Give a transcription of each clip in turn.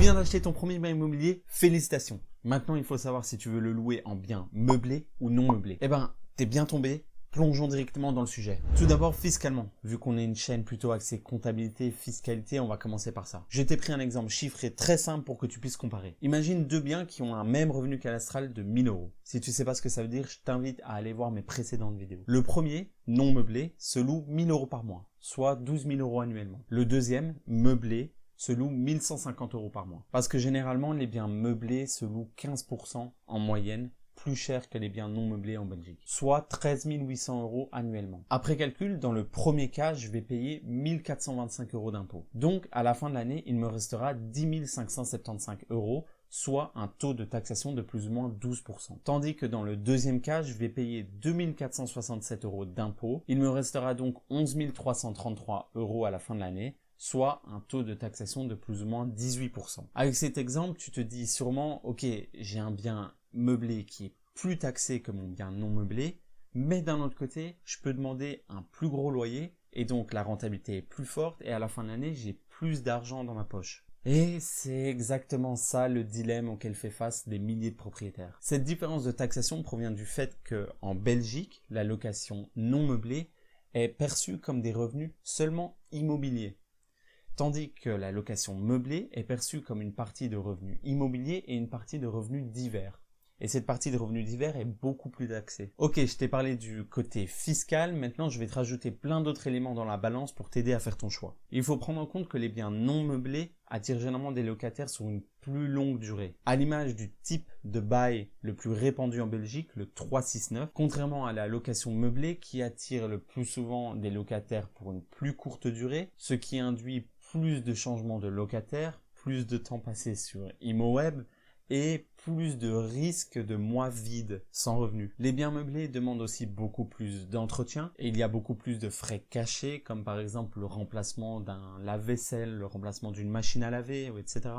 viens d'acheter ton premier bien immobilier, félicitations. Maintenant, il faut savoir si tu veux le louer en bien meublé ou non meublé. Eh ben, t'es bien tombé. Plongeons directement dans le sujet. Tout d'abord, fiscalement. Vu qu'on est une chaîne plutôt axée comptabilité, fiscalité, on va commencer par ça. Je t'ai pris un exemple chiffré très simple pour que tu puisses comparer. Imagine deux biens qui ont un même revenu cadastral de 1000 euros. Si tu sais pas ce que ça veut dire, je t'invite à aller voir mes précédentes vidéos. Le premier, non meublé, se loue 1000 euros par mois, soit 12 000 euros annuellement. Le deuxième, meublé, se loue 1150 euros par mois. Parce que généralement, les biens meublés se louent 15% en moyenne, plus cher que les biens non meublés en Belgique, soit 13 800 euros annuellement. Après calcul, dans le premier cas, je vais payer 1425 euros d'impôts. Donc, à la fin de l'année, il me restera 10 575 euros, soit un taux de taxation de plus ou moins 12%. Tandis que dans le deuxième cas, je vais payer 2467 euros d'impôts. Il me restera donc 11 333 euros à la fin de l'année, soit un taux de taxation de plus ou moins 18%. Avec cet exemple, tu te dis sûrement, ok, j'ai un bien meublé qui est plus taxé que mon bien non meublé, mais d'un autre côté, je peux demander un plus gros loyer et donc la rentabilité est plus forte et à la fin de l'année, j'ai plus d'argent dans ma poche. Et c'est exactement ça le dilemme auquel fait face des milliers de propriétaires. Cette différence de taxation provient du fait que en Belgique, la location non meublée est perçue comme des revenus seulement immobiliers. Tandis que la location meublée est perçue comme une partie de revenus immobiliers et une partie de revenus divers. Et cette partie de revenus divers est beaucoup plus taxée. Ok, je t'ai parlé du côté fiscal, maintenant je vais te rajouter plein d'autres éléments dans la balance pour t'aider à faire ton choix. Il faut prendre en compte que les biens non meublés attirent généralement des locataires sur une plus longue durée. À l'image du type de bail le plus répandu en Belgique, le 369, contrairement à la location meublée qui attire le plus souvent des locataires pour une plus courte durée, ce qui induit plus de changements de locataires, plus de temps passé sur ImmoWeb et plus de risques de mois vides sans revenus. Les biens meublés demandent aussi beaucoup plus d'entretien et il y a beaucoup plus de frais cachés comme par exemple le remplacement d'un lave-vaisselle, le remplacement d'une machine à laver, etc.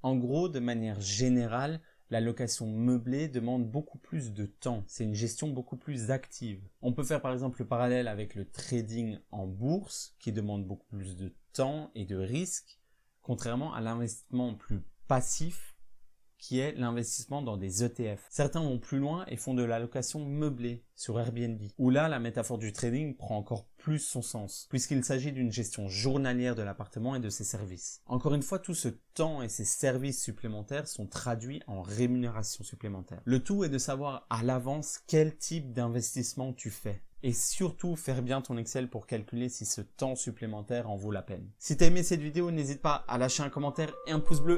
En gros, de manière générale, la location meublée demande beaucoup plus de temps. C'est une gestion beaucoup plus active. On peut faire par exemple le parallèle avec le trading en bourse qui demande beaucoup plus de temps et de risques, contrairement à l'investissement plus passif qui est l'investissement dans des ETF. Certains vont plus loin et font de la location meublée sur Airbnb, où là, la métaphore du trading prend encore plus son sens, puisqu'il s'agit d'une gestion journalière de l'appartement et de ses services. Encore une fois, tout ce temps et ces services supplémentaires sont traduits en rémunération supplémentaire. Le tout est de savoir à l'avance quel type d'investissement tu fais. Et surtout, faire bien ton Excel pour calculer si ce temps supplémentaire en vaut la peine. Si tu as aimé cette vidéo, n'hésite pas à lâcher un commentaire et un pouce bleu.